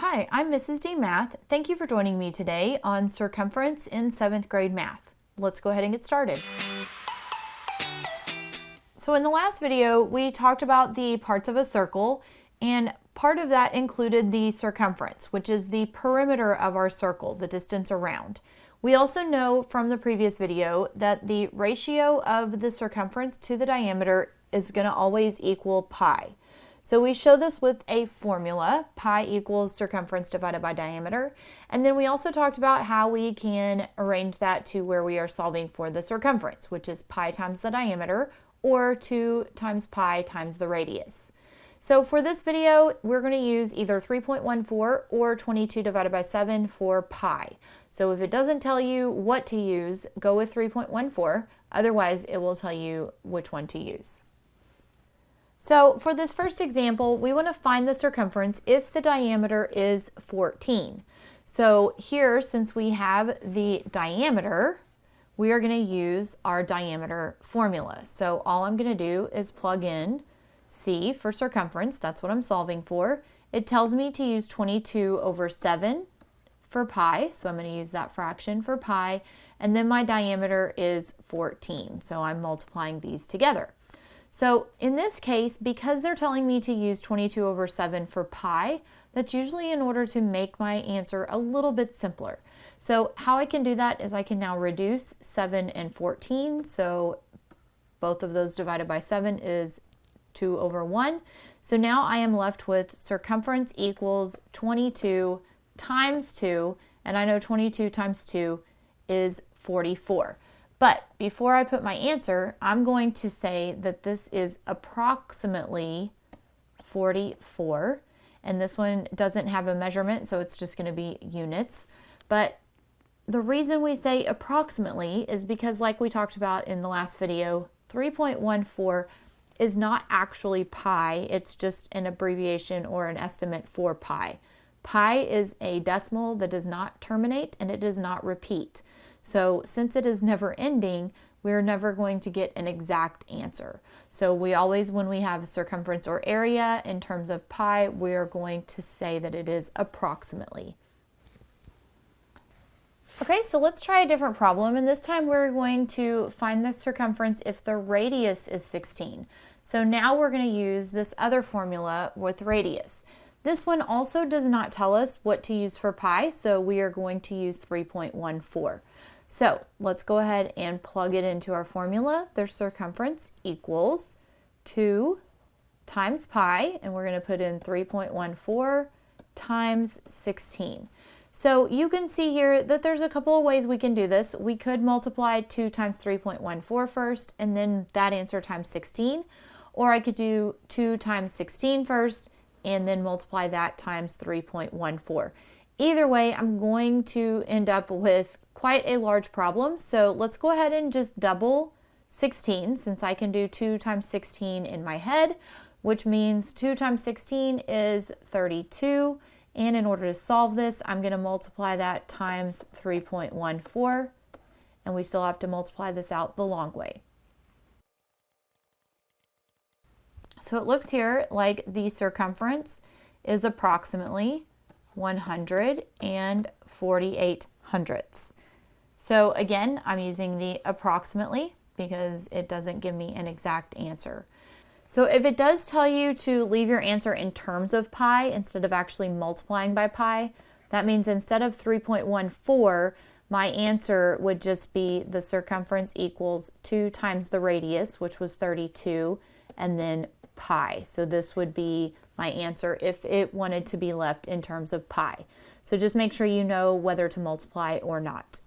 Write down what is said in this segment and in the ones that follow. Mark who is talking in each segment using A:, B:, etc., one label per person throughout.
A: Hi, I'm Mrs. D Math. Thank you for joining me today on Circumference in 7th grade math. Let's go ahead and get started. So in the last video, we talked about the parts of a circle, and part of that included the circumference, which is the perimeter of our circle, the distance around. We also know from the previous video that the ratio of the circumference to the diameter is going to always equal pi. So we show this with a formula, pi equals circumference divided by diameter. And then we also talked about how we can arrange that to where we are solving for the circumference, which is pi times the diameter, or 2 times pi times the radius. So for this video, we're going to use either 3.14 or 22 divided by 7 for pi. So if it doesn't tell you what to use, go with 3.14. Otherwise, it will tell you which one to use. So for this first example, we want to find the circumference if the diameter is 14. So here, since we have the diameter, we are going to use our diameter formula. So all I'm going to do is plug in C for circumference. That's what I'm solving for. It tells me to use 22 over 7 for pi. So I'm going to use that fraction for pi. And then my diameter is 14. So I'm multiplying these together. So in this case, because they're telling me to use 22 over 7 for pi, that's usually in order to make my answer a little bit simpler. So how I can do that is I can now reduce 7 and 14. So both of those divided by 7 is 2 over 1. So now I am left with circumference equals 22 times 2, and I know 22 times 2 is 44. But before I put my answer, I'm going to say that this is approximately 44. And this one doesn't have a measurement, so it's just going to be units. But the reason we say approximately is because, like we talked about in the last video, 3.14 is not actually pi. It's just an abbreviation or an estimate for pi. Pi is a decimal that does not terminate and it does not repeat. So since it is never ending, we're never going to get an exact answer. So we always, when we have circumference or area in terms of pi, we are going to say that it is approximately. Okay, so let's try a different problem, and this time we're going to find the circumference if the radius is 16. So now we're going to use this other formula with radius. This one also does not tell us what to use for pi, so we are going to use 3.14. So let's go ahead and plug it into our formula. Their circumference equals 2 times pi, and we're going to put in 3.14 times 16. So you can see here that there's a couple of ways we can do this. We could multiply 2 times 3.14 first, and then that answer times 16. Or I could do 2 times 16 first, and then multiply that times 3.14. Either way, I'm going to end up with quite a large problem. So let's go ahead and just double 16, since I can do 2 times 16 in my head, which means 2 times 16 is 32. And in order to solve this, I'm going to multiply that times 3.14. And we still have to multiply this out the long way. So it looks here like the circumference is approximately 148 hundredths. So again, I'm using the approximately because it doesn't give me an exact answer. So if it does tell you to leave your answer in terms of pi instead of actually multiplying by pi, that means instead of 3.14, my answer would just be the circumference equals 2 times the radius, which was 32, and then pi. So this would be my answer if it wanted to be left in terms of pi. So just make sure you know whether to multiply or not.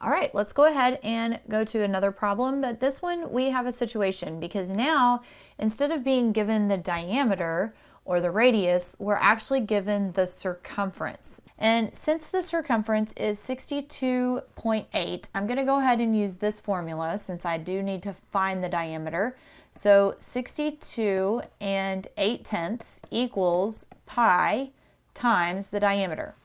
A: All right, let's go ahead and go to another problem, but this one we have a situation because now instead of being given the diameter or the radius, we're actually given the circumference. And since the circumference is 62.8, I'm going to go ahead and use this formula since I do need to find the diameter. So 62 and 8/10 equals pi times the diameter.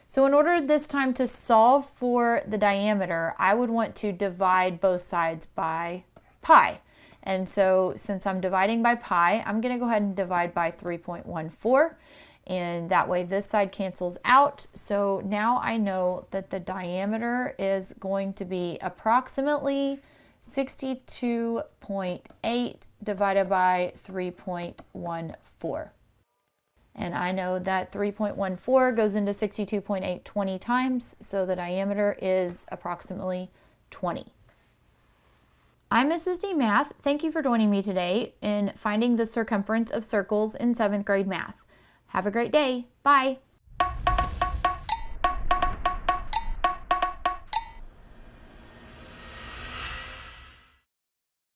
A: So in order this time to solve for the diameter, I would want to divide both sides by pi. And so since I'm dividing by pi, I'm going to go ahead and divide by 3.14. and that way this side cancels out. So now I know that the diameter is going to be approximately 62.8 divided by 3.14. And I know that 3.14 goes into 62.8 20 times, so the diameter is approximately 20. I'm Mrs. D Math. Thank you for joining me today in finding the circumference of circles in 7th grade math. Have a great day. Bye.